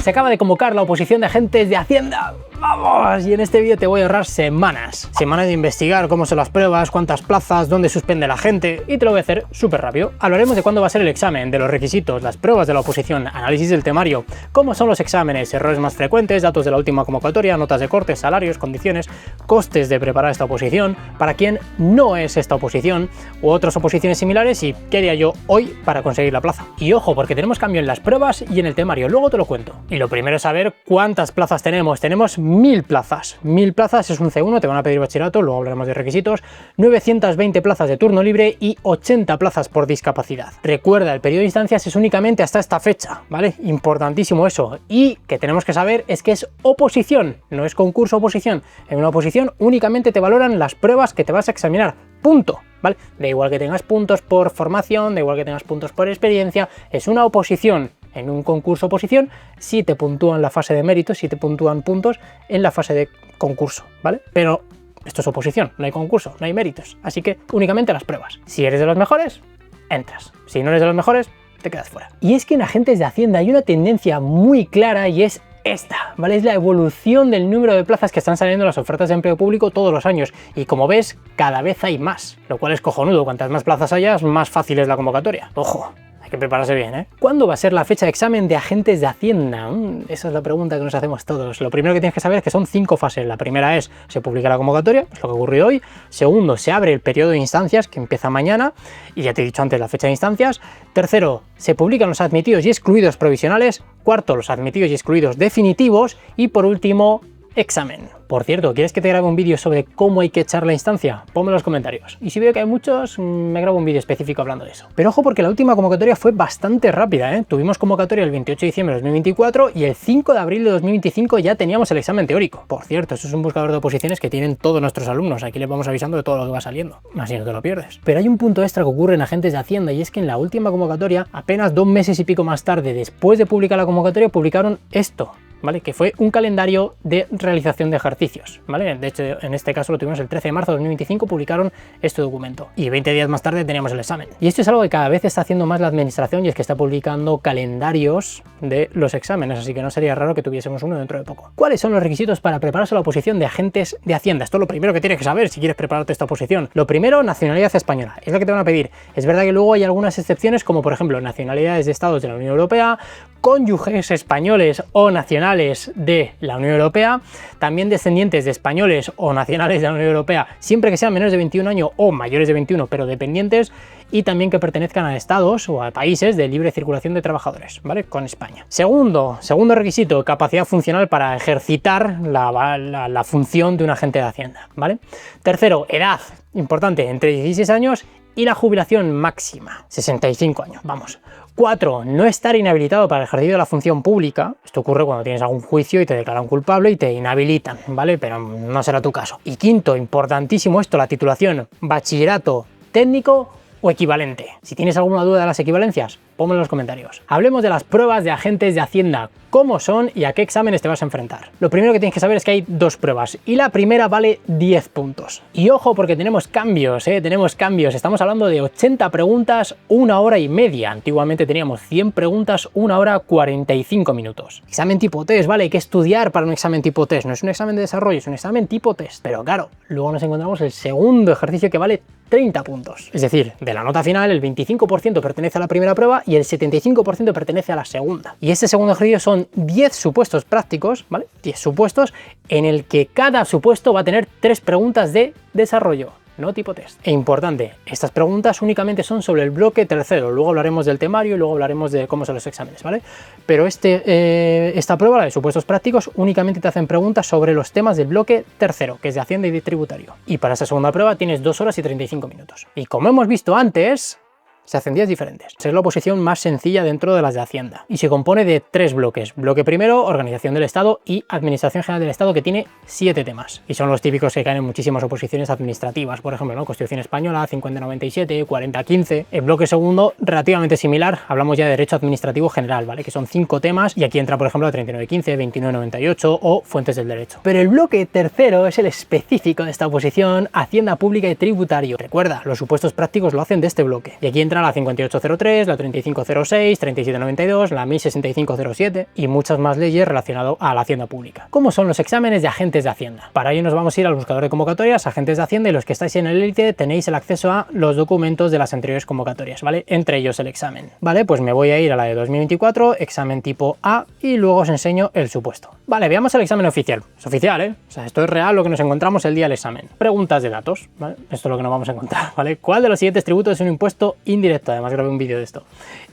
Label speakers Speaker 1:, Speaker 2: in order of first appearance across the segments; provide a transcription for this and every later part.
Speaker 1: se acaba de convocar la oposición de agentes de Hacienda. ¡Vamos! Y en este vídeo te voy a ahorrar semanas de investigar cómo son las pruebas, cuántas plazas, dónde suspende la gente, y te lo voy a hacer súper rápido. Hablaremos de cuándo va a ser el examen, de los requisitos, las pruebas de la oposición, análisis del temario, cómo son los exámenes, errores más frecuentes, datos de la última convocatoria, notas de corte, salarios, condiciones, costes de preparar esta oposición, para quién no es esta oposición u otras oposiciones similares y qué haría yo hoy para conseguir la plaza. Y ojo, porque tenemos cambio en las pruebas y en el temario, luego te lo cuento. Y lo primero es saber cuántas plazas tenemos. Tenemos 1000 plazas. 1000 plazas es un C1, te van a pedir bachillerato, luego hablaremos de requisitos, 920 plazas de turno libre y 80 plazas por discapacidad. Recuerda, el periodo de instancias es únicamente hasta esta fecha, ¿vale? Importantísimo eso. Y que tenemos que saber es que es oposición, no es concurso oposición. En una oposición únicamente te valoran las pruebas que te vas a examinar. Punto. ¿Vale? Da igual que tengas puntos por formación, da igual que tengas puntos por experiencia, es una oposición. En un concurso oposición sí te puntúan la fase de méritos, sí te puntúan puntos en la fase de concurso, ¿vale? Pero esto es oposición, no hay concurso, no hay méritos, así que únicamente las pruebas. Si eres de los mejores, entras. Si no eres de los mejores, te quedas fuera. Y es que en agentes de Hacienda hay una tendencia muy clara y es esta, ¿vale? Es la evolución del número de plazas que están saliendo en las ofertas de empleo público todos los años y como ves, cada vez hay más, lo cual es cojonudo. Cuantas más plazas hayas, más fácil es la convocatoria. Ojo, hay que prepararse bien, ¿eh? ¿Cuándo va a ser la fecha de examen de agentes de Hacienda? Esa es la pregunta que nos hacemos todos. Lo primero que tienes que saber es que son 5 fases. La primera es, se publica la convocatoria, es lo que ocurrió hoy. Segundo, se abre el periodo de instancias, que empieza mañana, y ya te he dicho antes la fecha de instancias. Tercero, se publican los admitidos y excluidos provisionales. Cuarto, los admitidos y excluidos definitivos. Y por último, examen. Por cierto, ¿quieres que te grabe un vídeo sobre cómo hay que echar la instancia? Ponme en los comentarios. Y si veo que hay muchos, me grabo un vídeo específico hablando de eso. Pero ojo, porque la última convocatoria fue bastante rápida, ¿eh? Tuvimos convocatoria el 28 de diciembre de 2024 y el 5 de abril de 2025 ya teníamos el examen teórico. Por cierto, esto es un buscador de oposiciones que tienen todos nuestros alumnos. Aquí les vamos avisando de todo lo que va saliendo. Así no te lo pierdes. Pero hay un punto extra que ocurre en agentes de Hacienda y es que en la última convocatoria, apenas 2 meses y pico más tarde, después de publicar la convocatoria, publicaron esto, ¿vale? Que fue un calendario de realización de ejercicios, ¿vale? De hecho, en este caso lo tuvimos el 13 de marzo de 2025, publicaron este documento y 20 días más tarde teníamos el examen. Y esto es algo que cada vez está haciendo más la administración y es que está publicando calendarios de los exámenes, así que no sería raro que tuviésemos uno dentro de poco. ¿Cuáles son los requisitos para prepararse a la oposición de agentes de Hacienda? Esto es lo primero que tienes que saber si quieres prepararte esta oposición. Lo primero, nacionalidad española, es lo que te van a pedir. Es verdad que luego hay algunas excepciones, como por ejemplo nacionalidades de estados de la Unión Europea, cónyuges españoles o nacionales de la Unión Europea, también descendientes de españoles o nacionales de la Unión Europea, siempre que sean menores de 21 años o mayores de 21, pero dependientes, y también que pertenezcan a estados o a países de libre circulación de trabajadores, ¿vale? Con España. Segundo requisito, capacidad funcional para ejercitar la función de un agente de Hacienda, ¿vale? Tercero, edad, importante, entre 16 años y la jubilación máxima, 65 años, vamos. 4. No estar inhabilitado para el ejercicio de la función pública. Esto ocurre cuando tienes algún juicio y te declaran culpable y te inhabilitan, ¿vale? Pero no será tu caso. Y quinto, importantísimo esto, la titulación, bachillerato técnico o equivalente. Si tienes alguna duda de las equivalencias, ponme en los comentarios. Hablemos de las pruebas de agentes de Hacienda, cómo son y a qué exámenes te vas a enfrentar. Lo primero que tienes que saber es que hay 2 pruebas y la primera vale 10 puntos. Y ojo, porque tenemos cambios, tenemos cambios. Estamos hablando de 80 preguntas, 1 hora y media. Antiguamente teníamos 100 preguntas, 1 hora 45 minutos. Examen tipo test, ¿vale? Hay que estudiar para un examen tipo test. No es un examen de desarrollo, es un examen tipo test. Pero claro, luego nos encontramos el segundo ejercicio que vale 30 puntos. Es decir, de la nota final, el 25% pertenece a la primera prueba y el 75% pertenece a la segunda. Y este segundo ejercicio son 10 supuestos prácticos, ¿vale? 10 supuestos en el que cada supuesto va a tener 3 preguntas de desarrollo, no tipo test. E importante, estas preguntas únicamente son sobre el bloque tercero. Luego hablaremos del temario y luego hablaremos de cómo son los exámenes, ¿vale? Pero esta prueba, la de supuestos prácticos, únicamente te hacen preguntas sobre los temas del bloque tercero, que es de Hacienda y de tributario. Y para esta segunda prueba tienes 2 horas y 35 minutos. Y como hemos visto antes, se hacen días diferentes. Es la oposición más sencilla dentro de las de Hacienda y se compone de 3 bloques. Bloque primero, organización del Estado y administración general del Estado, que tiene 7 temas. Y son los típicos que caen en muchísimas oposiciones administrativas, por ejemplo, ¿no? Constitución española, 5097, 4015. El bloque segundo, relativamente similar, hablamos ya de derecho administrativo general, ¿vale? Que son 5 temas y aquí entra, por ejemplo, la 3915, 2998 o fuentes del derecho. Pero el bloque tercero es el específico de esta oposición, Hacienda Pública y Tributario. Recuerda, los supuestos prácticos lo hacen de este bloque. Y aquí entra encontrará la 5803, la 3506, 3792, la 106507 y muchas más leyes relacionadas a la hacienda pública. ¿Cómo son los exámenes de agentes de Hacienda? Para ello nos vamos a ir al buscador de convocatorias, agentes de Hacienda, y los que estáis en el élite tenéis el acceso a los documentos de las anteriores convocatorias, ¿vale? Entre ellos el examen, ¿vale? Pues me voy a ir a la de 2024, examen tipo A, y luego os enseño el supuesto. Vale, veamos el examen oficial. Es oficial, ¿eh? O sea, esto es real lo que nos encontramos el día del examen. Preguntas de datos, ¿vale? Esto es lo que nos vamos a encontrar, ¿vale? ¿Cuál de los siguientes tributos es un impuesto indirecto? Además grabé un vídeo de esto.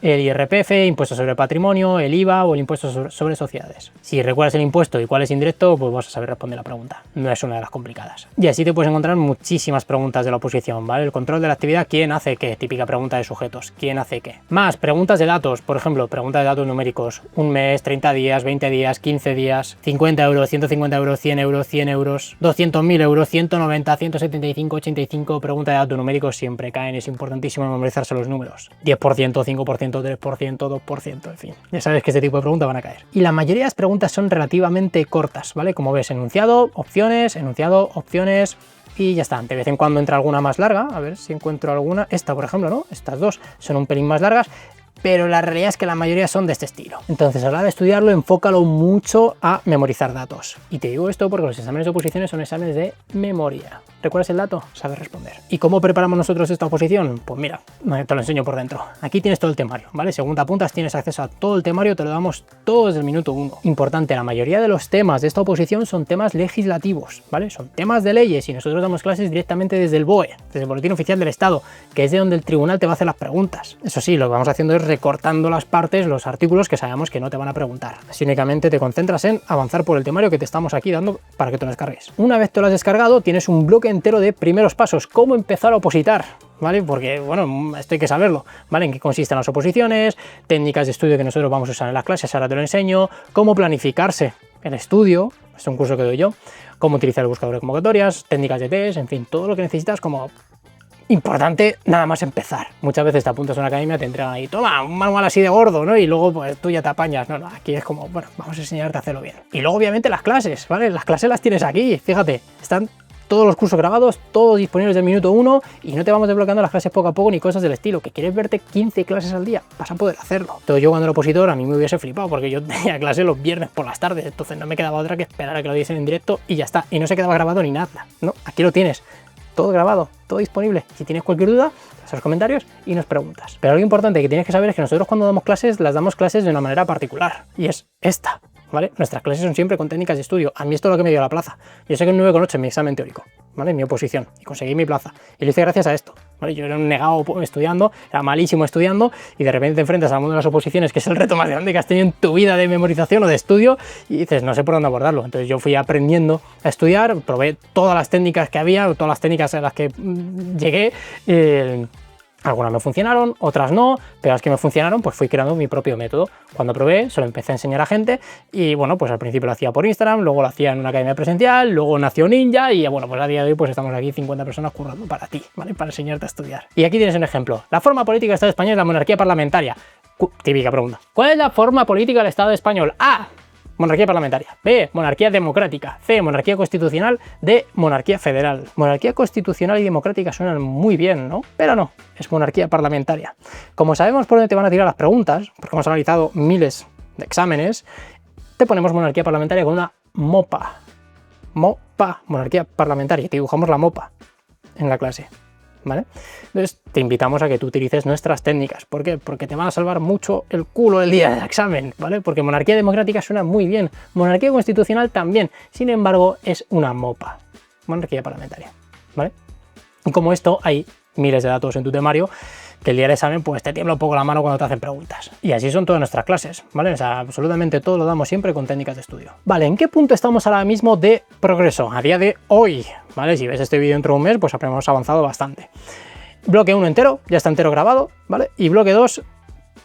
Speaker 1: El IRPF, impuesto sobre patrimonio, el IVA o el impuesto sobre sociedades. Si recuerdas el impuesto y cuál es indirecto, pues vas a saber responder la pregunta. No es una de las complicadas. Y así te puedes encontrar muchísimas preguntas de la oposición, ¿vale? El control de la actividad, ¿quién hace qué? Típica pregunta de sujetos, ¿quién hace qué? Más preguntas de datos, por ejemplo, preguntas de datos numéricos. Un mes, 30 días, 20 días, 15 días, 50 euros, 150 euros, 100 euros, 100 euros, 200.000 euros, 190, 175, 85. Pregunta de datos numéricos siempre caen, es importantísimo memorizarse los números. 10%, 5%, 3%, 2%, en fin. Ya sabes que este tipo de preguntas van a caer. Y la mayoría de las preguntas son relativamente cortas, ¿vale? Como ves, enunciado, opciones, y ya está. De vez en cuando entra alguna más larga, a ver si encuentro alguna. Esta, por ejemplo, ¿no? Estas dos son un pelín más largas, pero la realidad es que la mayoría son de este estilo. Entonces, a la hora de estudiarlo, enfócalo mucho a memorizar datos. Y te digo esto porque los exámenes de oposiciones son exámenes de memoria. ¿Recuerdas el dato? Sabes responder. ¿Y cómo preparamos nosotros esta oposición? Pues mira, te lo enseño por dentro. Aquí tienes todo el temario, ¿vale? Según te apuntas, tienes acceso a todo el temario, te lo damos todo desde el minuto 1. Importante, la mayoría de los temas de esta oposición son temas legislativos, ¿vale? Son temas de leyes y nosotros damos clases directamente desde el BOE, desde el Boletín Oficial del Estado, que es de donde el tribunal te va a hacer las preguntas. Eso sí, lo que vamos haciendo es recortando las partes, los artículos que sabemos que no te van a preguntar. Así únicamente te concentras en avanzar por el temario que te estamos aquí dando para que te lo descargues. Una vez te lo has descargado, tienes un bloque entero de primeros pasos, cómo empezar a opositar, ¿vale? Porque, bueno, esto hay que saberlo, ¿vale? En qué consisten las oposiciones, técnicas de estudio que nosotros vamos a usar en las clases, ahora te lo enseño, cómo planificarse el estudio, es un curso que doy yo, cómo utilizar el buscador de convocatorias, técnicas de test, en fin, todo lo que necesitas como... Importante nada más empezar. Muchas veces te apuntas a una academia, te entregan ahí, toma, un manual así de gordo, ¿no? Y luego pues tú ya te apañas. No, aquí es como, bueno, vamos a enseñarte a hacerlo bien. Y luego obviamente las clases, ¿vale? Las clases las tienes aquí, fíjate, están todos los cursos grabados, todos disponibles del minuto 1 y no te vamos desbloqueando las clases poco a poco ni cosas del estilo. ¿Que quieres verte 15 clases al día? Vas a poder hacerlo. Todo yo cuando era opositor a mí me hubiese flipado porque yo tenía clases los viernes por las tardes, entonces no me quedaba otra que esperar a que lo diesen en directo y ya está. Y no se quedaba grabado ni nada, ¿no? Aquí lo tienes. Todo grabado, todo disponible. Si tienes cualquier duda, haz los comentarios y nos preguntas. Pero algo importante que tienes que saber es que nosotros cuando damos clases, las damos clases de una manera particular. Y es esta, ¿vale? Nuestras clases son siempre con técnicas de estudio. A mí esto es lo que me dio la plaza. Yo sé que un 9,8 en mi examen teórico, ¿vale? En mi oposición. Y conseguí mi plaza. Y lo hice gracias a esto, ¿vale? Yo era un negado estudiando, era malísimo estudiando, y de repente te enfrentas al mundo de las oposiciones, que es el reto más grande que has tenido en tu vida de memorización o de estudio, y dices, no sé por dónde abordarlo. Entonces yo fui aprendiendo a estudiar, probé todas las técnicas que había, todas las técnicas a las que llegué. Algunas me funcionaron, otras no, pero las que me funcionaron, pues fui creando mi propio método. Cuando probé, se lo empecé a enseñar a gente y bueno, pues al principio lo hacía por Instagram, luego lo hacía en una academia presencial, luego nació Ninja y bueno, pues a día de hoy pues estamos aquí 50 personas currando para ti, ¿vale? Para enseñarte a estudiar. Y aquí tienes un ejemplo. La forma política del Estado español es la monarquía parlamentaria. Típica pregunta. ¿Cuál es la forma política del Estado español? A. Monarquía parlamentaria. B. Monarquía democrática. C. Monarquía constitucional. D. Monarquía federal. Monarquía constitucional y democrática suenan muy bien, ¿no? Pero no, es monarquía parlamentaria. Como sabemos por dónde te van a tirar las preguntas, porque hemos analizado miles de exámenes, te ponemos monarquía parlamentaria con una MOPA. MOPA, monarquía parlamentaria. Te dibujamos la MOPA en la clase, ¿vale? Entonces te invitamos a que tú utilices nuestras técnicas. ¿Por qué? Porque te van a salvar mucho el culo el día del examen, ¿vale? Porque monarquía democrática suena muy bien, monarquía constitucional también, sin embargo es una MOPA, monarquía parlamentaria, ¿vale? Y como esto hay miles de datos en tu temario que el día del examen pues te tiembla un poco la mano cuando te hacen preguntas. Y así son todas nuestras clases, ¿vale? O sea, absolutamente todo lo damos siempre con técnicas de estudio. Vale, ¿en qué punto estamos ahora mismo de progreso? A día de hoy, ¿vale? Si ves este vídeo dentro de un mes, pues habremos avanzado bastante. Bloque 1 entero, ya está entero grabado, ¿vale? Y bloque 2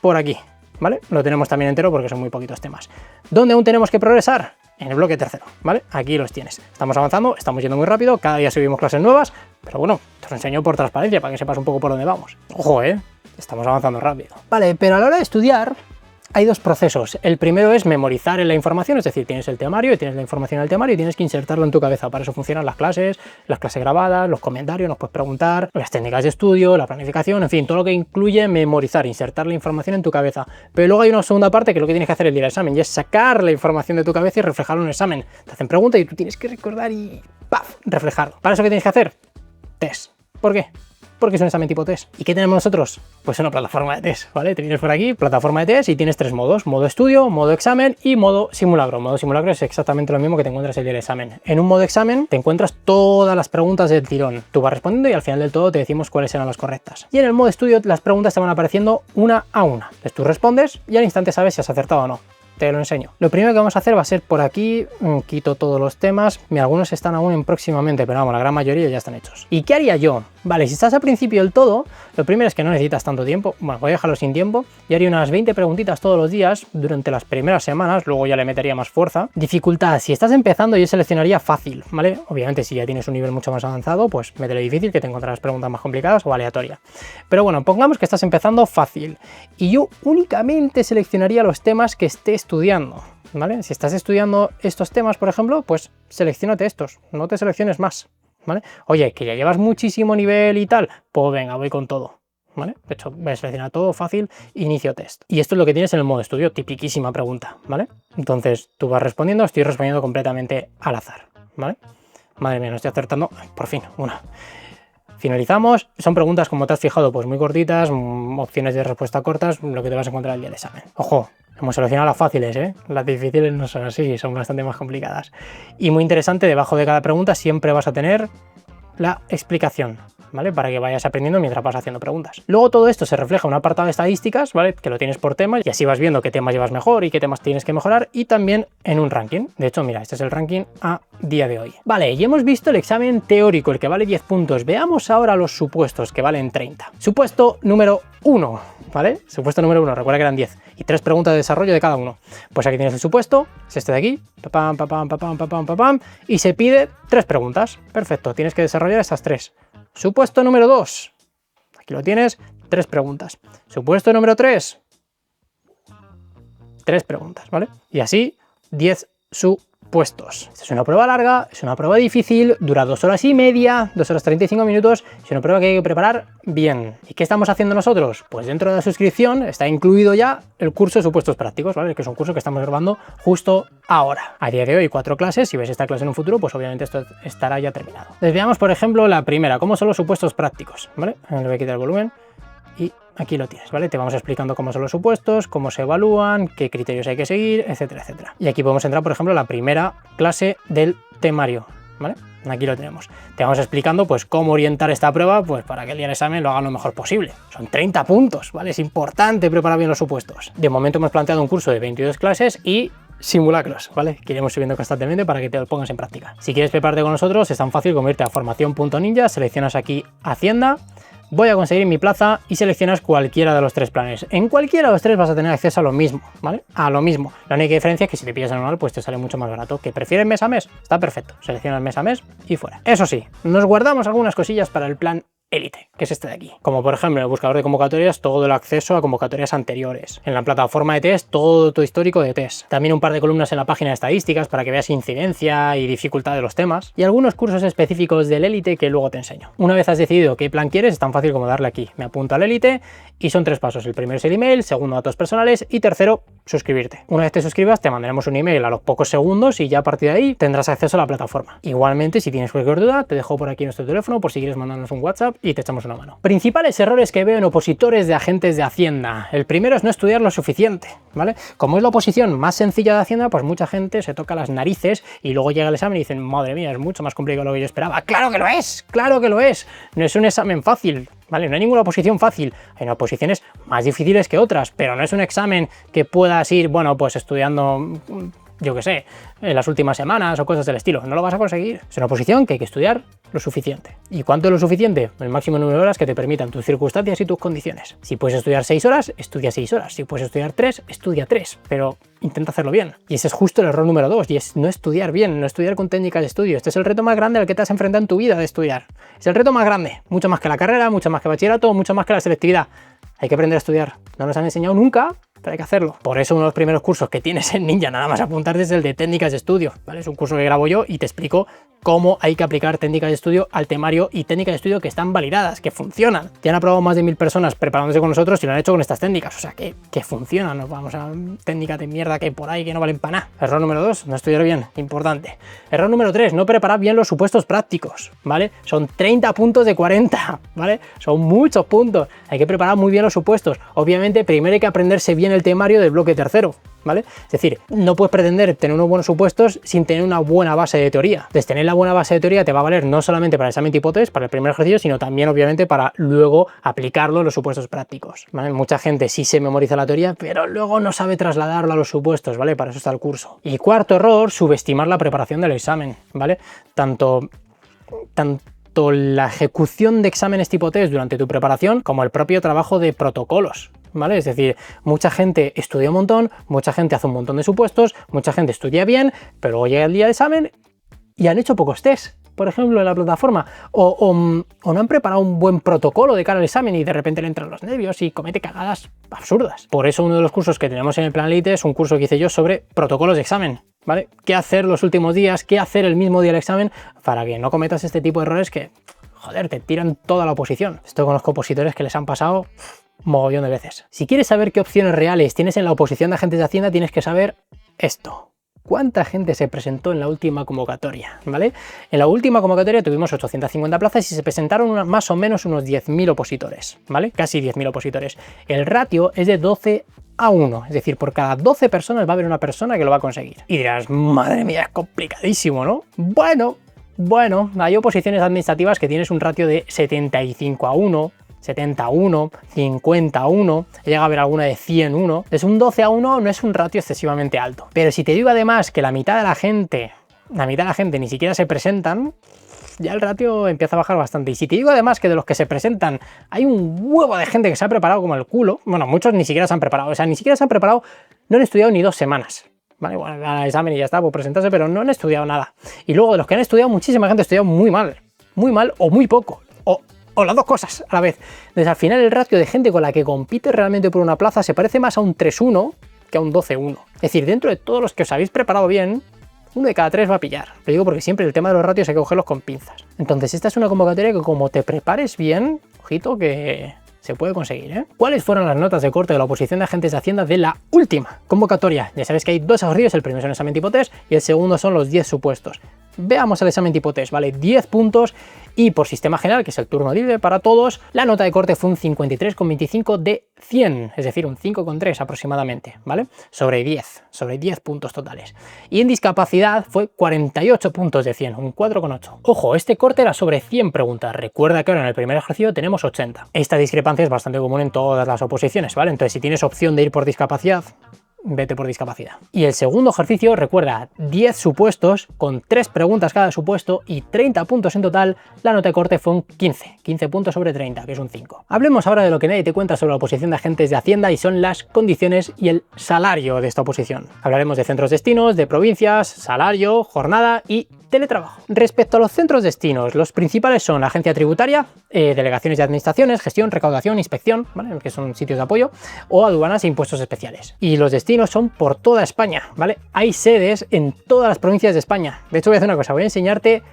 Speaker 1: por aquí, ¿vale? Lo tenemos también entero porque son muy poquitos temas. ¿Dónde aún tenemos que progresar? En el bloque tercero, ¿vale? Aquí los tienes. Estamos avanzando, estamos yendo muy rápido, cada día subimos clases nuevas, pero bueno, te lo enseño por transparencia para que sepas un poco por dónde vamos. Ojo, estamos avanzando rápido. Vale, pero a la hora de estudiar hay dos procesos. El primero es memorizar la información, es decir, tienes el temario y tienes la información del temario y tienes que insertarlo en tu cabeza. Para eso funcionan las clases grabadas, los comentarios, nos puedes preguntar, las técnicas de estudio, la planificación, en fin, todo lo que incluye memorizar, insertar la información en tu cabeza. Pero luego hay una segunda parte que lo que tienes que hacer el día del examen y es sacar la información de tu cabeza y reflejarlo en un examen. Te hacen preguntas y tú tienes que recordar y ¡paf! Reflejarlo. ¿Para eso qué tienes que hacer? Test. ¿Por qué? Porque es un examen tipo test. ¿Y qué tenemos nosotros? Pues una plataforma de test, ¿vale? Te vienes por aquí, plataforma de test, y tienes tres modos: modo estudio, modo examen y modo simulacro. Modo simulacro es exactamente lo mismo que te encuentras el día del examen. En un modo examen te encuentras todas las preguntas del tirón. Tú vas respondiendo y al final del todo te decimos cuáles eran las correctas. Y en el modo estudio las preguntas te van apareciendo una a una. Entonces tú respondes y al instante sabes si has acertado o no. Te lo enseño. Lo primero que vamos a hacer va a ser por aquí, quito todos los temas, algunos están aún en próximamente, pero vamos, la gran mayoría ya están hechos. ¿Y qué haría yo? Vale, si estás al principio del todo, lo primero es que no necesitas tanto tiempo, bueno, voy a dejarlo sin tiempo, y haría unas 20 preguntitas todos los días durante las primeras semanas, luego ya le metería más fuerza. Dificultad, si estás empezando yo seleccionaría fácil, ¿vale? Obviamente si ya tienes un nivel mucho más avanzado, pues métele difícil, que te encontrarás preguntas más complicadas o aleatoria. Pero bueno, pongamos que estás empezando fácil, y yo únicamente seleccionaría los temas que esté estudiando, ¿vale? Si estás estudiando estos temas, por ejemplo, pues selecciónate estos, no te selecciones más, ¿vale? Oye, que ya llevas muchísimo nivel y tal, pues venga, voy con todo, ¿vale? De hecho, voy a seleccionar todo fácil, inicio test. Y esto es lo que tienes en el modo estudio, tipiquísima pregunta, ¿vale? Entonces, tú vas respondiendo, estoy respondiendo completamente al azar, ¿vale? Madre mía, no estoy acertando, ay, por fin, una. Finalizamos, son preguntas, como te has fijado, pues muy cortitas, opciones de respuesta cortas, lo que te vas a encontrar el día del examen. Ojo, hemos seleccionado las fáciles, ¿eh? Las difíciles no son así, son bastante más complicadas. Y muy interesante, debajo de cada pregunta siempre vas a tener la explicación, ¿vale? Para que vayas aprendiendo mientras vas haciendo preguntas. Luego todo esto se refleja en un apartado de estadísticas, ¿vale? Que lo tienes por temas y así vas viendo qué temas llevas mejor y qué temas tienes que mejorar, y también en un ranking. De hecho, mira, este es el ranking a día de hoy. Vale, y hemos visto el examen teórico, el que vale 10 puntos. Veamos ahora los supuestos, que valen 30. Supuesto número 1, ¿vale? Supuesto número 1, recuerda que eran 10 y 3 preguntas de desarrollo de cada uno. Pues aquí tienes el supuesto, es este de aquí, papam, papam, papam, papam, papam, y se pide 3 preguntas. Perfecto, tienes que desarrollar estas 3. Supuesto número 2, aquí lo tienes, 3 preguntas. Supuesto número 3, 3 preguntas, ¿vale? Y así 10 supuestos. Esta es una prueba larga, es una prueba difícil, dura 2 horas y media, 2 horas 35 minutos, es una prueba que hay que preparar bien. ¿Y qué estamos haciendo nosotros? Pues dentro de la suscripción está incluido ya el curso de supuestos prácticos, ¿vale? Que es un curso que estamos grabando justo ahora. A día de hoy 4 clases, si ves esta clase en un futuro, pues obviamente esto estará ya terminado. Entonces veamos, por ejemplo, la primera, cómo son los supuestos prácticos, ¿vale? Le voy a quitar el volumen y aquí lo tienes, ¿vale? Te vamos explicando cómo son los supuestos, cómo se evalúan, qué criterios hay que seguir, etcétera, etcétera. Y aquí podemos entrar, por ejemplo, a la primera clase del temario, ¿vale? Aquí lo tenemos. Te vamos explicando, pues, cómo orientar esta prueba, pues, para que el día del examen lo hagan lo mejor posible. Son 30 puntos, ¿vale? Es importante preparar bien los supuestos. De momento hemos planteado un curso de 22 clases y simulacros, ¿vale? Que iremos subiendo constantemente para que te lo pongas en práctica. Si quieres prepararte con nosotros, es tan fácil como irte a formación.ninja, seleccionas aquí Hacienda, voy a conseguir mi plaza y seleccionas cualquiera de los 3 planes. En cualquiera de los 3 vas a tener acceso a lo mismo, ¿vale? A lo mismo. La única diferencia es que si te pillas anual, pues te sale mucho más barato. ¿Que prefieres mes a mes? Está perfecto. Seleccionas mes a mes y fuera. Eso sí, nos guardamos algunas cosillas para el plan élite, que es este de aquí. Como por ejemplo en el buscador de convocatorias, todo el acceso a convocatorias anteriores. En la plataforma de test, todo tu histórico de test. También un par de columnas en la página de estadísticas para que veas incidencia y dificultad de los temas. Y algunos cursos específicos del élite que luego te enseño. Una vez has decidido qué plan quieres, es tan fácil como darle aquí. Me apunto al élite y son 3 pasos. El primero es el email, segundo datos personales y tercero suscribirte. Una vez te suscribas, te mandaremos un email a los pocos segundos y ya a partir de ahí tendrás acceso a la plataforma. Igualmente, si tienes cualquier duda, te dejo por aquí nuestro teléfono por si quieres mandarnos un WhatsApp y te echamos una mano. Principales errores que veo en opositores de agentes de Hacienda. El primero es no estudiar lo suficiente, ¿vale? Como es la oposición más sencilla de Hacienda, pues mucha gente se toca las narices y luego llega el examen y dicen, madre mía, es mucho más complicado de lo que yo esperaba. ¡Claro que lo es! ¡Claro que lo es! No es un examen fácil, ¿vale? No hay ninguna oposición fácil. Hay unas oposiciones más difíciles que otras, pero no es un examen que puedas ir, bueno, pues estudiando, yo qué sé, en las últimas semanas o cosas del estilo. No lo vas a conseguir. Es una oposición que hay que estudiar lo suficiente. ¿Y cuánto es lo suficiente? El máximo número de horas que te permitan tus circunstancias y tus condiciones. Si puedes estudiar 6 horas, estudia 6 horas. Si puedes estudiar 3, estudia 3. Pero intenta hacerlo bien. Y ese es justo el error número 2, y es no estudiar bien, no estudiar con técnicas de estudio. Este es el reto más grande al que te has enfrentado en tu vida de estudiar. Es el reto más grande. Mucho más que la carrera, mucho más que bachillerato, mucho más que la selectividad. Hay que aprender a estudiar. No nos han enseñado nunca pero hay que hacerlo. Por eso uno de los primeros cursos que tienes en Ninja, nada más apuntarte, es el de técnicas de estudio, ¿vale? Es un curso que grabo yo y te explico cómo hay que aplicar técnicas de estudio al temario y técnicas de estudio que están validadas, que funcionan. Ya han aprobado más de 1000 personas preparándose con nosotros y lo han hecho con estas técnicas, o sea, que funcionan. Nos vamos a técnicas de mierda que hay por ahí que no valen para nada. Error número 2, no estudiar bien, importante. Error número 3, no preparar bien los supuestos prácticos, ¿vale? Son 30 puntos de 40, ¿vale? Son muchos puntos. Hay que preparar muy bien los supuestos. Obviamente, primero hay que aprenderse bien el temario del bloque tercero, ¿vale? Es decir, no puedes pretender tener unos buenos supuestos sin tener una buena base de teoría. Entonces, tener la buena base de teoría te va a valer no solamente para el examen tipo test, para el primer ejercicio, sino también, obviamente, para luego aplicarlo en los supuestos prácticos, ¿vale? Mucha gente sí se memoriza la teoría, pero luego no sabe trasladarlo a los supuestos, ¿vale? Para eso está el curso. Y cuarto error, subestimar la preparación del examen, ¿vale? Tanto la ejecución de exámenes tipo test durante tu preparación como el propio trabajo de protocolos, ¿vale? Es decir, mucha gente estudia un montón, mucha gente hace un montón de supuestos, mucha gente estudia bien, pero luego llega el día del examen y han hecho pocos test, por ejemplo, en la plataforma, o no han preparado un buen protocolo de cara al examen y de repente le entran los nervios y comete cagadas absurdas. Por eso uno de los cursos que tenemos en el plan Elite es un curso que hice yo sobre protocolos de examen, ¿vale? ¿Qué hacer los últimos días? ¿Qué hacer el mismo día del examen para que no cometas este tipo de errores que, joder, te tiran toda la oposición? Esto conozco opositores que les han pasado mogollón de veces. Si quieres saber qué opciones reales tienes en la oposición de agentes de Hacienda, tienes que saber esto. ¿Cuánta gente se presentó en la última convocatoria? ¿Vale? En la última convocatoria tuvimos 850 plazas y se presentaron más o menos unos 10.000 opositores, ¿vale? Casi 10.000 opositores. El ratio es de 12:1, es decir, por cada 12 personas va a haber una persona que lo va a conseguir. Y dirás, madre mía, es complicadísimo, ¿no? Bueno, hay oposiciones administrativas que tienes un ratio de 75:1, 71, 51, llega a haber alguna de 101. Entonces un 12:1 no es un ratio excesivamente alto. Pero si te digo además que la mitad de la gente ni siquiera se presentan, ya el ratio empieza a bajar bastante. Y si te digo además que de los que se presentan hay un huevo de gente que se ha preparado como el culo, bueno, muchos ni siquiera se han preparado, o sea, ni siquiera se han preparado, no han estudiado ni 2 semanas. Vale, bueno, al examen y ya está, por presentarse, pero no han estudiado nada. Y luego de los que han estudiado, muchísima gente ha estudiado muy mal o muy poco, o las dos cosas a la vez. Entonces al final el ratio de gente con la que compite realmente por una plaza se parece más a un 3:1 que a un 12:1. Es decir, dentro de todos los que os habéis preparado bien, 1 de cada 3 va a pillar. Lo digo porque siempre el tema de los ratios hay que cogerlos con pinzas. Entonces esta es una convocatoria que como te prepares bien, ojito que se puede conseguir, ¿eh? ¿Cuáles fueron las notas de corte de la oposición de agentes de Hacienda de la última convocatoria? Ya sabéis que hay 2 ejercicios, el primero es un examen tipo test y el segundo son los 10 supuestos. Veamos el examen tipo test, ¿vale? 10 puntos y por sistema general, que es el turno libre para todos, la nota de corte fue un 53,25 de 100, es decir, un 5,3 aproximadamente, ¿vale? Sobre 10 puntos totales. Y en discapacidad fue 48 puntos de 100, un 4,8. Ojo, este corte era sobre 100 preguntas. Recuerda que ahora en el primer ejercicio tenemos 80. Esta discrepancia es bastante común en todas las oposiciones, ¿vale? Entonces, si tienes opción de ir por discapacidad, vete por discapacidad. Y el segundo ejercicio, recuerda, 10 supuestos con 3 preguntas cada supuesto y 30 puntos en total. La nota de corte fue un 15 puntos sobre 30, que es un 5. Hablemos ahora de lo que nadie te cuenta sobre la oposición de agentes de Hacienda y son las condiciones y el salario de esta oposición. Hablaremos de centros destinos, de provincias, salario, jornada y teletrabajo. Respecto a los centros destinos, los principales son la agencia tributaria, delegaciones de administraciones, gestión, recaudación, inspección, ¿vale? Que son sitios de apoyo, o aduanas e impuestos especiales. Y los destinos son por toda España, ¿vale? Hay sedes en todas las provincias de España. De hecho, voy a hacer una cosa, voy a enseñarte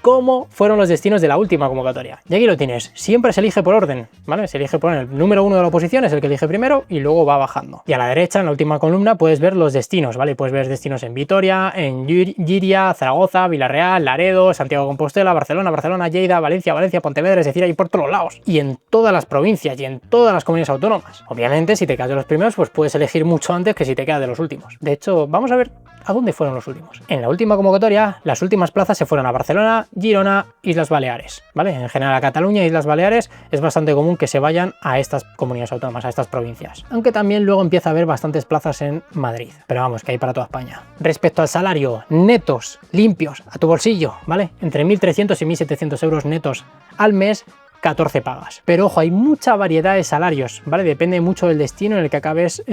Speaker 1: cómo fueron los destinos de la última convocatoria. Y aquí lo tienes, siempre se elige por orden, ¿vale? Se elige por el número 1 de la oposición, es el que elige primero y luego va bajando. Y a la derecha, en la última columna, puedes ver los destinos, ¿vale? Puedes ver destinos en Vitoria, en Llíria, Zaragoza, Villarreal, Laredo, Santiago de Compostela, Barcelona, Lleida, Valencia, Pontevedra, es decir, hay por todos lados. Y en todas las provincias y en todas las comunidades autónomas. Obviamente, si te quedas de los primeros, pues puedes elegir mucho antes que si te quedas de los últimos. De hecho, vamos a ver a dónde fueron los últimos. En la última convocatoria, las últimas plazas se fueron a Barcelona, Girona, Islas Baleares, ¿vale? En general a Cataluña e Islas Baleares es bastante común que se vayan a estas comunidades autónomas, a estas provincias. Aunque también luego empieza a haber bastantes plazas en Madrid. Pero vamos, que hay para toda España. Respecto al salario, netos, limpios, a tu bolsillo, ¿vale? Entre 1.300 y 1.700 euros netos al mes, 14 pagas. Pero ojo, hay mucha variedad de salarios, ¿vale? Depende mucho del destino en el que acabes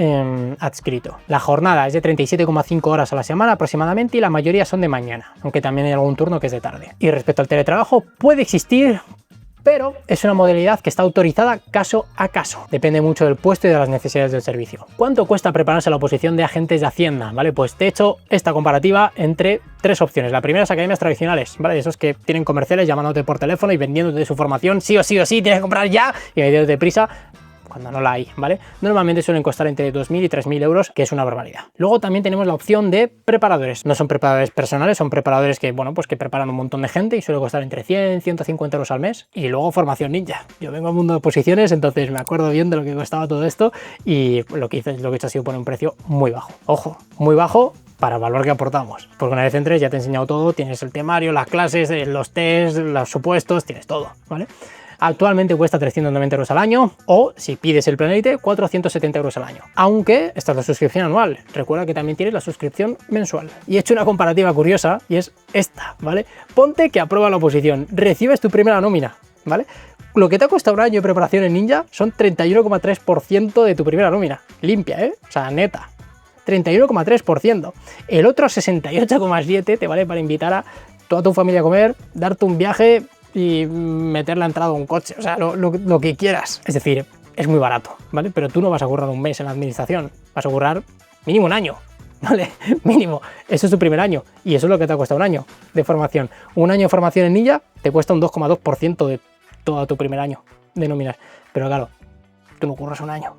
Speaker 1: adscrito. La jornada es de 37,5 horas a la semana aproximadamente y la mayoría son de mañana, aunque también hay algún turno que es de tarde. Y respecto al teletrabajo, puede existir, pero es una modalidad que está autorizada caso a caso. Depende mucho del puesto y de las necesidades del servicio. ¿Cuánto cuesta prepararse a la oposición de agentes de Hacienda? ¿Vale? Pues te he hecho esta comparativa entre 3 opciones. La primera es academias tradicionales, ¿vale? Esos que tienen comerciales llamándote por teléfono y vendiéndote su formación, sí o sí o sí, tienes que comprar ya y metiéndote prisa cuando no la hay, ¿vale? Normalmente suelen costar entre 2.000 y 3.000 euros, que es una barbaridad. Luego también tenemos la opción de preparadores. No son preparadores personales, son preparadores que, bueno, pues que preparan un montón de gente y suele costar entre 100 y 150 euros al mes. Y luego formación ninja. Yo vengo al mundo de oposiciones, entonces me acuerdo bien de lo que costaba todo esto y lo que he hecho ha sido poner un precio muy bajo. Ojo, muy bajo para el valor que aportamos. Porque una vez entres ya te he enseñado todo, tienes el temario, las clases, los tests, los supuestos, tienes todo, ¿vale? Actualmente cuesta 390 euros al año o, si pides el Planelite, 470 euros al año. Aunque esta es la suscripción anual. Recuerda que también tienes la suscripción mensual. Y he hecho una comparativa curiosa y es esta, ¿vale? Ponte que aprueba la oposición, recibes tu primera nómina, ¿vale? Lo que te ha costado un año de preparación en Ninja son 31,3% de tu primera nómina. Limpia, ¿eh? O sea, neta. 31,3%. El otro 68,7% te vale para invitar a toda tu familia a comer, darte un viaje y meter la entrada a un coche, o sea, lo que quieras. Es decir, es muy barato, ¿vale? Pero tú no vas a currar un mes en la administración, vas a currar mínimo un año, ¿vale? Mínimo. Eso es tu primer año y eso es lo que te ha costado un año de formación. Un año de formación en Ninja te cuesta un 2,2% de todo tu primer año de nóminas. Pero claro, tú no curras un año.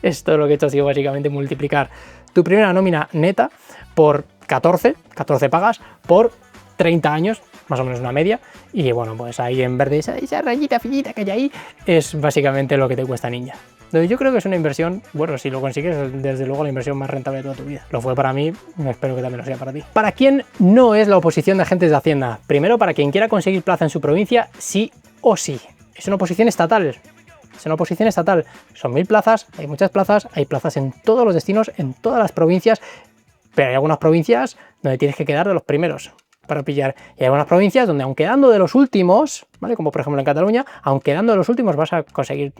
Speaker 1: Esto lo que he hecho ha sido básicamente multiplicar tu primera nómina neta por 14 pagas por 30 años, más o menos una media, y bueno, pues ahí en verde esa rayita finita que hay ahí es básicamente lo que te cuesta Ninja. Entonces yo creo que es una inversión, bueno, si lo consigues, desde luego la inversión más rentable de toda tu vida. Lo fue para mí, espero que también lo sea para ti. ¿Para quién no es la oposición de agentes de Hacienda? Primero, para quien quiera conseguir plaza en su provincia, sí o sí. Es una oposición estatal. Es una oposición estatal. Son 1000 plazas, hay muchas plazas, hay plazas en todos los destinos, en todas las provincias, pero hay algunas provincias donde tienes que quedar de los primeros para pillar. Y hay algunas provincias donde, aunque dando de los últimos, ¿vale? Como por ejemplo en Cataluña, aunque dando de los últimos vas a conseguir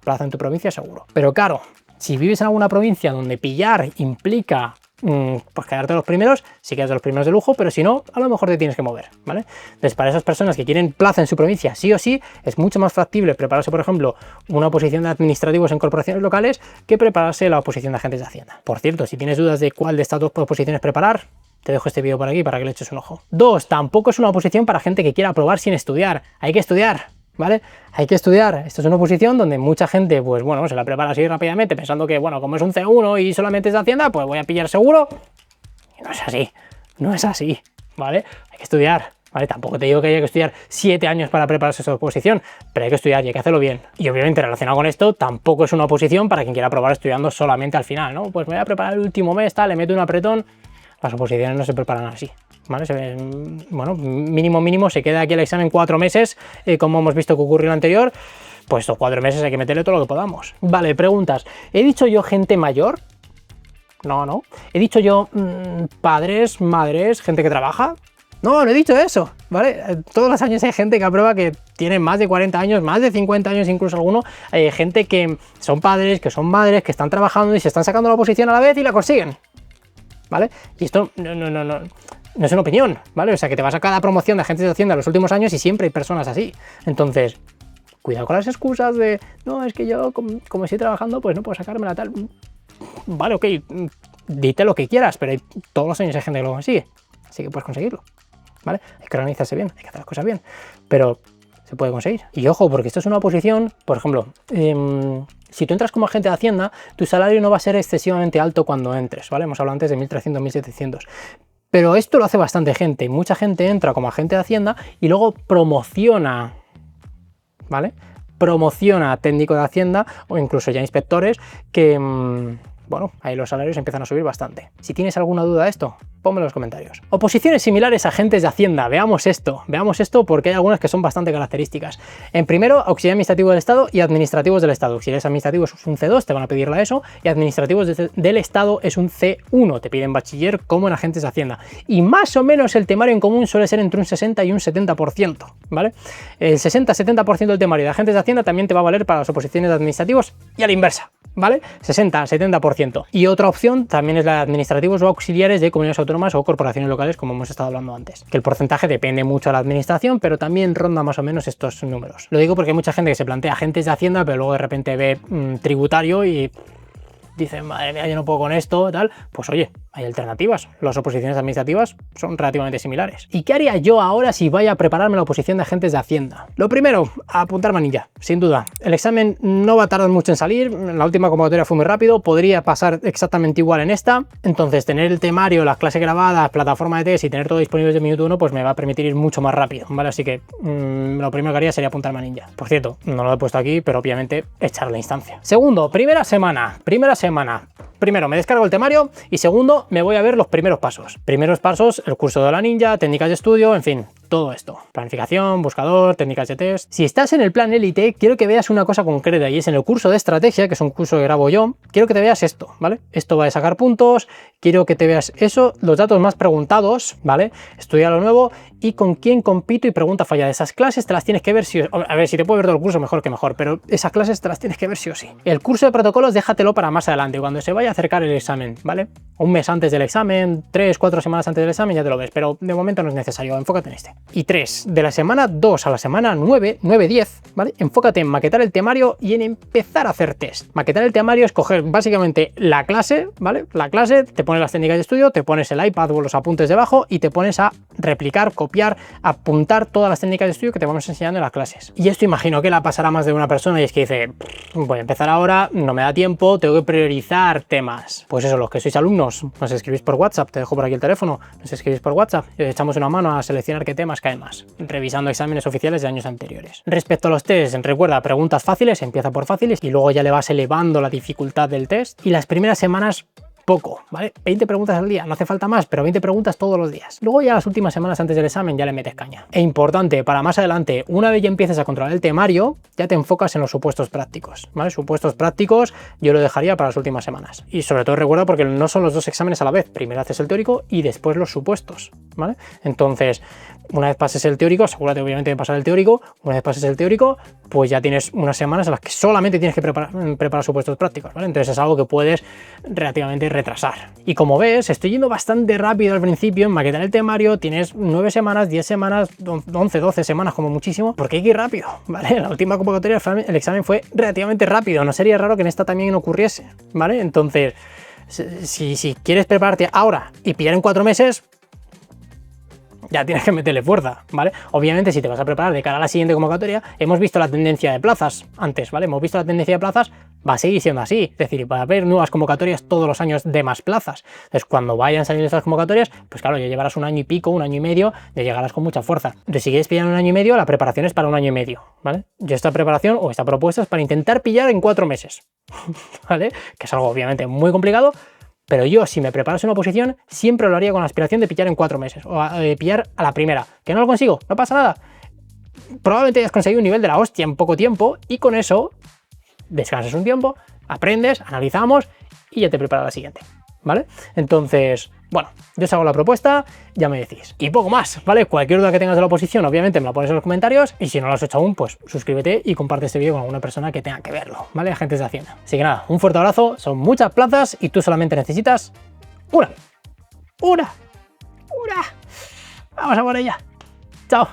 Speaker 1: plaza en tu provincia seguro. Pero claro, si vives en alguna provincia donde pillar implica pues quedarte de los primeros, sí quedas de los primeros de lujo, pero si no, a lo mejor te tienes que mover, ¿vale? Entonces, para esas personas que quieren plaza en su provincia, sí o sí, es mucho más factible prepararse, por ejemplo, una oposición de administrativos en corporaciones locales que prepararse la oposición de agentes de Hacienda. Por cierto, si tienes dudas de cuál de estas dos oposiciones preparar, te dejo este vídeo por aquí para que le eches un ojo. 2. Tampoco es una oposición para gente que quiera aprobar sin estudiar. Hay que estudiar, ¿vale? Hay que estudiar. Esto es una oposición donde mucha gente, pues bueno, se la prepara así rápidamente pensando que, bueno, como es un C1 y solamente es de Hacienda, pues voy a pillar seguro. Y no es así. No es así, ¿vale? Hay que estudiar, ¿vale? Tampoco te digo que haya que estudiar 7 años para prepararse esa oposición, pero hay que estudiar y hay que hacerlo bien. Y obviamente relacionado con esto, tampoco es una oposición para quien quiera aprobar estudiando solamente al final, ¿no? Pues me voy a preparar el último mes, tal, le meto un apretón. Las oposiciones no se preparan así, ¿vale? Bueno, mínimo se queda aquí el examen 4 meses, como hemos visto que ocurrió en el anterior, pues estos 4 meses hay que meterle todo lo que podamos. Vale, preguntas. ¿He dicho yo gente mayor? No. ¿He dicho yo padres, madres, gente que trabaja? No he dicho eso, ¿vale? Todos los años hay gente que aprueba que tiene más de 40 años, más de 50 años incluso alguno. Hay gente que son padres, que son madres, que están trabajando y se están sacando la oposición a la vez y la consiguen, ¿vale? Y esto no es una opinión, ¿vale? O sea, que te vas a cada promoción de agentes de Hacienda en los últimos años y siempre hay personas así. Entonces, cuidado con las excusas de, no, es que yo como estoy trabajando, pues no puedo sacarme la tal. Vale, ok, dite lo que quieras, pero todos los años hay gente que lo consigue, así que puedes conseguirlo, ¿vale? Hay que organizarse bien, hay que hacer las cosas bien, pero se puede conseguir. Y ojo, porque esto es una oposición, por ejemplo, si tú entras como agente de Hacienda, tu salario no va a ser excesivamente alto cuando entres, ¿vale? Hemos hablado antes de 1.300, 1.700. Pero esto lo hace bastante gente. Mucha gente entra como agente de Hacienda y luego promociona, ¿vale? Promociona a técnico de Hacienda o incluso ya inspectores que, bueno, ahí los salarios empiezan a subir bastante. Si tienes alguna duda de esto, ponme en los comentarios. Oposiciones similares a agentes de Hacienda. Veamos esto porque hay algunas que son bastante características. En primero, auxiliar administrativo del Estado y administrativos del Estado. Auxiliares administrativos es un C2, te van a pedir la ESO, y administrativos del Estado es un C1, te piden bachiller como en agentes de Hacienda. Y más o menos el temario en común suele ser entre un 60 y un 70%, ¿vale? El 60-70% del temario de agentes de Hacienda también te va a valer para las oposiciones de administrativos y a la inversa, ¿vale? 60-70%. Y otra opción también es la de administrativos o auxiliares de comunidades autónomas autónomas o corporaciones locales, como hemos estado hablando antes. Que el porcentaje depende mucho de la administración, pero también ronda más o menos estos números. Lo digo porque hay mucha gente que se plantea agentes de Hacienda, pero luego de repente ve tributario y dice, madre mía, yo no puedo con esto, tal. Pues oye, hay alternativas. Las oposiciones administrativas son relativamente similares. ¿Y qué haría yo ahora si vaya a prepararme la oposición de agentes de Hacienda? Lo primero, apuntar manilla, sin duda. El examen no va a tardar mucho en salir. La última convocatoria fue muy rápido. Podría pasar exactamente igual en esta. Entonces, tener el temario, las clases grabadas, plataforma de test y tener todo disponible desde el minuto 1, pues me va a permitir ir mucho más rápido, ¿vale? Así que lo primero que haría sería apuntar manilla. Por cierto, no lo he puesto aquí, pero obviamente echar la instancia. Segundo, primera semana. Primero, me descargo el temario y segundo, me voy a ver los primeros pasos. Primeros pasos, el curso de la ninja, técnicas de estudio, en fin, todo esto. Planificación, buscador, técnicas de test. Si estás en el plan élite, quiero que veas una cosa concreta y es en el curso de estrategia, que es un curso que grabo yo, quiero que te veas esto, ¿vale? Esto va a sacar puntos, quiero que te veas eso, los datos más preguntados, ¿vale? Estudia lo nuevo y con quién compito y pregunta fallada. Esas clases te las tienes que ver sí o sí. A ver, si te puedo ver todo el curso, mejor que mejor, pero esas clases te las tienes que ver sí o sí. El curso de protocolos déjatelo para más adelante, cuando se vaya a acercar el examen, ¿vale? Un mes antes del examen, 3-4 semanas antes del examen ya te lo ves, pero de momento no es necesario, enfócate en este. Y 3, de la semana 2 a la semana 9-10, ¿vale? Enfócate en maquetar el temario y en empezar a hacer test. Maquetar el temario es coger básicamente la clase, ¿vale? La clase, te pones las técnicas de estudio, te pones el iPad o los apuntes debajo y te pones a replicar, copiar, apuntar todas las técnicas de estudio que te vamos enseñando en las clases. Y esto imagino que la pasará más de una persona y es que dice, voy a empezar ahora, no me da tiempo, tengo que priorizar temas. Pues eso, los que sois alumnos, nos escribís por WhatsApp, te dejo por aquí el teléfono, nos escribís por WhatsApp y os echamos una mano a seleccionar qué temas caen más, revisando exámenes oficiales de años anteriores. Respecto a los tests, recuerda, preguntas fáciles, empieza por fáciles y luego ya le vas elevando la dificultad del test y las primeras semanas poco, ¿vale? 20 preguntas al día, no hace falta más, pero 20 preguntas todos los días. Luego ya las últimas semanas antes del examen ya le metes caña. E importante, para más adelante, una vez ya empieces a controlar el temario, ya te enfocas en los supuestos prácticos, ¿vale? Supuestos prácticos yo lo dejaría para las últimas semanas. Y sobre todo recuerda porque no son los dos exámenes a la vez, primero haces el teórico y después los supuestos, ¿vale? Entonces, una vez pases el teórico, asegúrate obviamente de pasar el teórico, una vez pases el teórico, pues ya tienes unas semanas en las que solamente tienes que preparar supuestos prácticos, ¿vale? Entonces es algo que puedes relativamente retrasar. Y como ves, estoy yendo bastante rápido al principio en maquetar el temario, tienes 9 semanas, 10 semanas, 11, 12 semanas como muchísimo, porque hay que ir rápido, ¿vale? La última convocatoria el examen fue relativamente rápido, no sería raro que en esta también ocurriese, ¿vale? Entonces, si quieres prepararte ahora y pillar en 4 meses, ya tienes que meterle fuerza, ¿vale? Obviamente, si te vas a preparar de cara a la siguiente convocatoria, hemos visto la tendencia de plazas antes, ¿vale? Hemos visto la tendencia de plazas, va a seguir siendo así, es decir, va a haber nuevas convocatorias todos los años de más plazas. Entonces, cuando vayan saliendo estas convocatorias, pues claro, ya llevarás un año y pico, un año y medio, ya llegarás con mucha fuerza. Entonces, si quieres pillar un año y medio, la preparación es para un año y medio, ¿vale? Yo esta preparación o esta propuesta es para intentar pillar en 4 meses, ¿vale? Que es algo obviamente muy complicado. Pero yo, si me preparase una oposición, siempre lo haría con la aspiración de pillar en 4 meses, o de pillar a la primera. ¿Que no lo consigo? No pasa nada. Probablemente hayas conseguido un nivel de la hostia en poco tiempo, y con eso descansas un tiempo, aprendes, analizamos, y ya te preparas la siguiente, ¿vale? Entonces, bueno, yo os hago la propuesta, ya me decís. Y poco más, ¿vale? Cualquier duda que tengas de la oposición, obviamente me la pones en los comentarios, y si no lo has hecho aún, pues suscríbete y comparte este vídeo con alguna persona que tenga que verlo, ¿vale? Agentes de Hacienda. Así que nada, un fuerte abrazo, son muchas plazas y tú solamente necesitas una. Vamos a por ella. Chao.